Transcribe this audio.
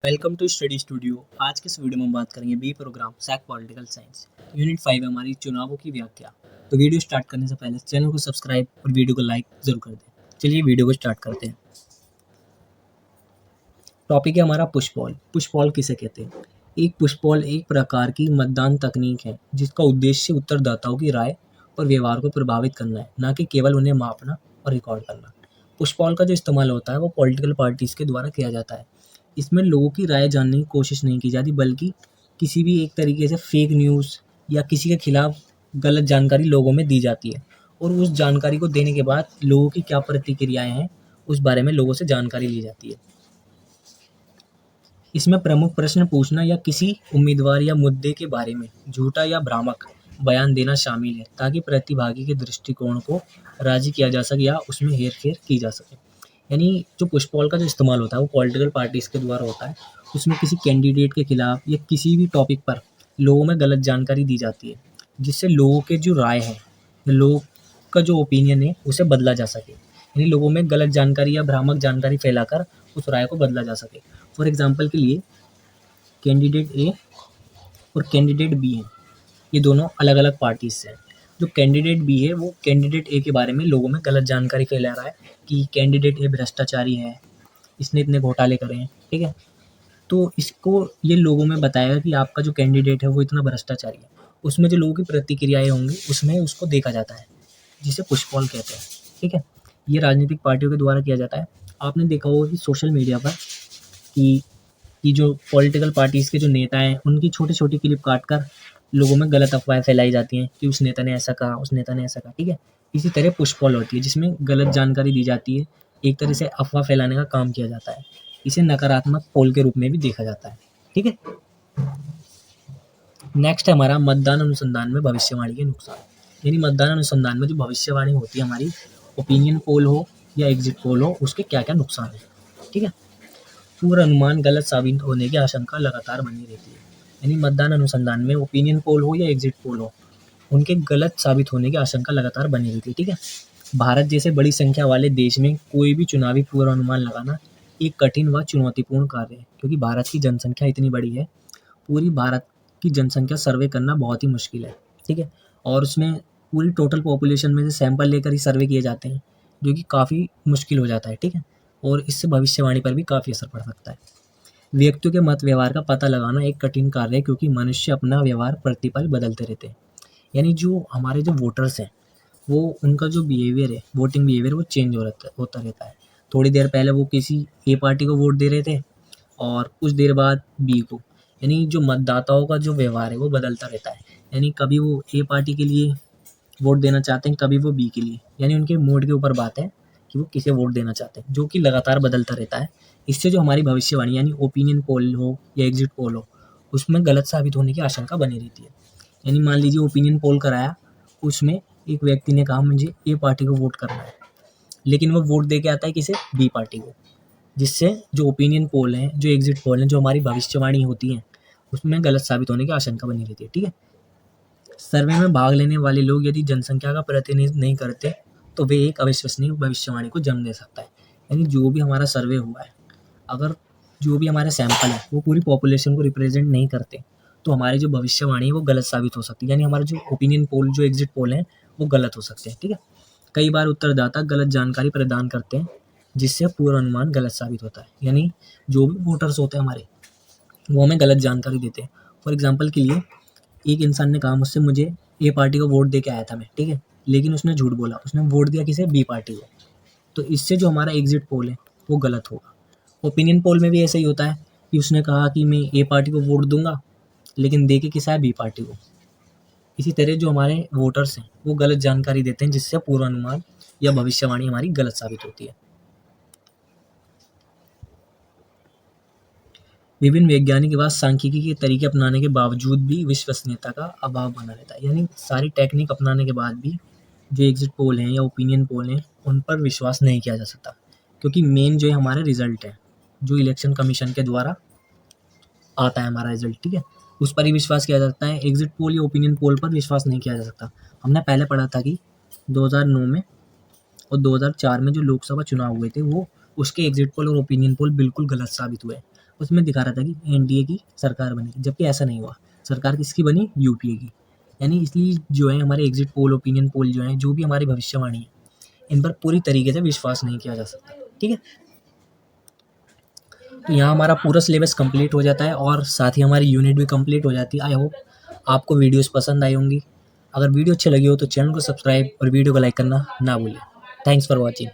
Welcome to study studio. आज के इस वीडियो में हम बात करेंगे बी प्रोग्राम सैक पॉलिटिकल साइंस यूनिट 5 हमारी चुनावों की व्याख्या। तो वीडियो स्टार्ट करने से पहले चैनल को सब्सक्राइब और वीडियो को लाइक जरूर कर दें। चलिए वीडियो को स्टार्ट करते हैं। टॉपिक है हमारा पुश पॉल। पुश पॉल किसे कहते हैं? एक पुश पॉल एक प्रकार की मतदान तकनीक है जिसका उद्देश्य उत्तरदाताओं की राय और व्यवहार को प्रभावित करना है, ना कि केवल उन्हें मापना और रिकॉर्ड करना। पुश पॉल का जो इस्तेमाल होता है वो पॉलिटिकल पार्टीज के द्वारा किया जाता है। इसमें लोगों की राय जानने की कोशिश नहीं की जाती, बल्कि किसी भी एक तरीके से फेक न्यूज़ या किसी के खिलाफ गलत जानकारी लोगों में दी जाती है, और उस जानकारी को देने के बाद लोगों की क्या प्रतिक्रियाएं हैं उस बारे में लोगों से जानकारी ली जाती है। इसमें प्रमुख प्रश्न पूछना या किसी उम्मीदवार या मुद्दे के बारे में झूठा या भ्रामक बयान देना शामिल है, ताकि प्रतिभागी के दृष्टिकोण को राजी किया जा सके या उसमें हेरफेर की जा सके। यानी जो पुश पॉल का जो इस्तेमाल होता है वो पॉलिटिकल पार्टीज़ के द्वारा होता है। उसमें किसी कैंडिडेट के खिलाफ या किसी भी टॉपिक पर लोगों में गलत जानकारी दी जाती है, जिससे लोगों के जो राय है या लोग का जो ओपिनियन है उसे बदला जा सके। यानी लोगों में गलत जानकारी या भ्रामक जानकारी फैलाकर उस राय को बदला जा सके। फॉर एग्जाम्पल के लिए कैंडिडेट ए और कैंडिडेट बी हैं, ये दोनों अलग अलग पार्टीज से हैं। जो कैंडिडेट बी है वो कैंडिडेट ए के बारे में लोगों में गलत जानकारी फैला रहा है कि कैंडिडेट ए भ्रष्टाचारी है, इसने इतने घोटाले करे हैं, ठीक है। तो इसको ये लोगों में बताएगा कि आपका जो कैंडिडेट है वो इतना भ्रष्टाचारी है। उसमें जो लोगों की प्रतिक्रियाएं होंगी उसमें उसको देखा जाता है, जिसे पुश पॉल कहते हैं, ठीक है। ये राजनीतिक पार्टियों के द्वारा किया जाता है। आपने देखा होगा कि सोशल मीडिया पर कि जो पॉलिटिकल पार्टीज़ के जो नेता हैं उनकी छोटी-छोटी क्लिप काटकर लोगों में गलत अफ़वाहें फैलाई जाती हैं कि उस नेता ने ऐसा कहा, उस नेता ने ऐसा कहा, ठीक है। इसी तरह पुश पॉल होती है जिसमें गलत जानकारी दी जाती है, एक तरह से अफ़वाह फैलाने का काम किया जाता है। इसे नकारात्मक पोल के रूप में भी देखा जाता है, ठीक है। नेक्स्ट है हमारा मतदान अनुसंधान में भविष्यवाणी के नुकसान। यानी मतदान अनुसंधान में जो भविष्यवाणी होती है हमारी, ओपिनियन पोल हो या एग्जिट पोल हो, उसके क्या-क्या नुकसान हैं, ठीक है। पूर्वानुमान गलत साबित होने की आशंका लगातार बनी रहती है। यानी मतदान अनुसंधान में ओपिनियन पोल हो या एग्जिट पोल हो, उनके गलत साबित होने की आशंका लगातार बनी रहती है, ठीक है। भारत जैसे बड़ी संख्या वाले देश में कोई भी चुनावी पूर्वानुमान लगाना एक कठिन व चुनौतीपूर्ण कार्य है, क्योंकि भारत की जनसंख्या इतनी बड़ी है। पूरी भारत की जनसंख्या सर्वे करना बहुत ही मुश्किल है, ठीक है। और उसमें पूरी टोटल पॉपुलेशन में से सैंपल लेकर ही सर्वे किए जाते हैं, जो कि काफ़ी मुश्किल हो जाता है, ठीक है। और इससे भविष्यवाणी पर भी काफ़ी असर पड़ सकता है। व्यक्तियों के मत व्यवहार का पता लगाना एक कठिन कार्य है, क्योंकि मनुष्य अपना व्यवहार प्रतिपल बदलते रहते हैं। यानी जो हमारे जो वोटर्स हैं वो उनका जो बिहेवियर है, वोटिंग बिहेवियर, वो चेंज होता रहता है। थोड़ी देर पहले वो किसी ए पार्टी को वोट दे रहे थे और कुछ देर बाद बी को। यानी जो मतदाताओं का जो व्यवहार है वो बदलता रहता है। यानी कभी वो ए पार्टी के लिए वोट देना चाहते हैं, कभी वो बी के लिए। यानी उनके मूड के ऊपर बात है कि वो किसे वोट देना चाहते हैं, जो कि लगातार बदलता रहता है। इससे जो हमारी भविष्यवाणी यानी ओपिनियन पोल हो या एग्जिट पोल हो, उसमें गलत साबित होने की आशंका बनी रहती है। यानी मान लीजिए ओपिनियन पोल कराया, उसमें एक व्यक्ति ने कहा मुझे ए पार्टी को वोट करना है, लेकिन वो वोट दे के आता है किसे, बी पार्टी को। जिससे जो ओपिनियन पोल हैं, जो एग्जिट पोल हैं, जो हमारी भविष्यवाणी होती हैं, उसमें गलत साबित होने की आशंका बनी रहती है, ठीक है। सर्वे में भाग लेने वाले लोग यदि जनसंख्या का प्रतिनिधित्व नहीं करते, तो वे एक अविश्वसनीय भविष्यवाणी को जन्म दे सकता है। यानी जो भी हमारा सर्वे हुआ है, अगर जो भी हमारे सैंपल है वो पूरी पॉपुलेशन को रिप्रेजेंट नहीं करते, तो हमारी जो भविष्यवाणी है वो गलत साबित हो सकती है। यानी हमारा जो ओपिनियन पोल, जो एग्जिट पोल हैं, वो गलत हो सकते हैं, ठीक है। कई बार उत्तरदाता गलत जानकारी प्रदान करते हैं, जिससे पूर्वानुमान गलत साबित होता है। यानी जो भी वोटर्स होते हैं हमारे, वो हमें गलत जानकारी देते हैं। फॉर एग्जाम्पल के लिए एक इंसान ने कहा मुझसे मुझे ए पार्टी को वोट दे के आया था मैं, ठीक है, लेकिन उसने झूठ बोला, उसने वोट दिया किसे, बी पार्टी को। तो इससे जो हमारा एग्जिट पोल है वो गलत होगा। ओपिनियन पोल में भी ऐसा ही होता है कि उसने कहा कि मैं ए पार्टी को वोट दूंगा, लेकिन दे के किसा है, बी पार्टी को। इसी तरह जो हमारे वोटर्स हैं वो गलत जानकारी देते हैं, जिससे पूर्वानुमान या भविष्यवाणी हमारी गलत साबित होती है। विभिन्न वैज्ञानिक व सांख्यिकी के तरीके अपनाने के बावजूद भी विश्वसनीयता का अभाव बना रहता है। यानी सारी टेक्निक अपनाने के बाद भी जो एग्जिट पोल हैं या ओपिनियन पोल हैं उन पर विश्वास नहीं किया जा सकता, क्योंकि मेन जो है हमारे रिजल्ट है, जो इलेक्शन कमीशन के द्वारा आता है हमारा रिजल्ट, ठीक है, उस पर ही विश्वास किया जाता है। एग्जिट पोल या ओपिनियन पोल पर विश्वास नहीं किया जा सकता। हमने पहले पढ़ा था कि 2009 में और 2004 में जो लोकसभा चुनाव हुए थे, वो उसके एग्जिट पोल और ओपिनियन पोल बिल्कुल गलत साबित हुए। उसमें दिखा रहा था कि एनडीए की सरकार बनेगी, जबकि ऐसा नहीं हुआ। सरकार किसकी बनी? यूपीए की। यानी इसलिए जो है हमारे एग्जिट पोल, ओपिनियन पोल जो है, जो भी हमारी भविष्यवाणी है, इन पर पूरी तरीके से विश्वास नहीं किया जा सकता। ठीक है, तो यहाँ हमारा पूरा सिलेबस कंप्लीट हो जाता है और साथ ही हमारी यूनिट भी कंप्लीट हो जाती है। आई होप आपको वीडियोस पसंद आई होंगी। अगर वीडियो अच्छी लगी हो तो चैनल को सब्सक्राइब और वीडियो को लाइक करना ना भूलें। Thanks for watching.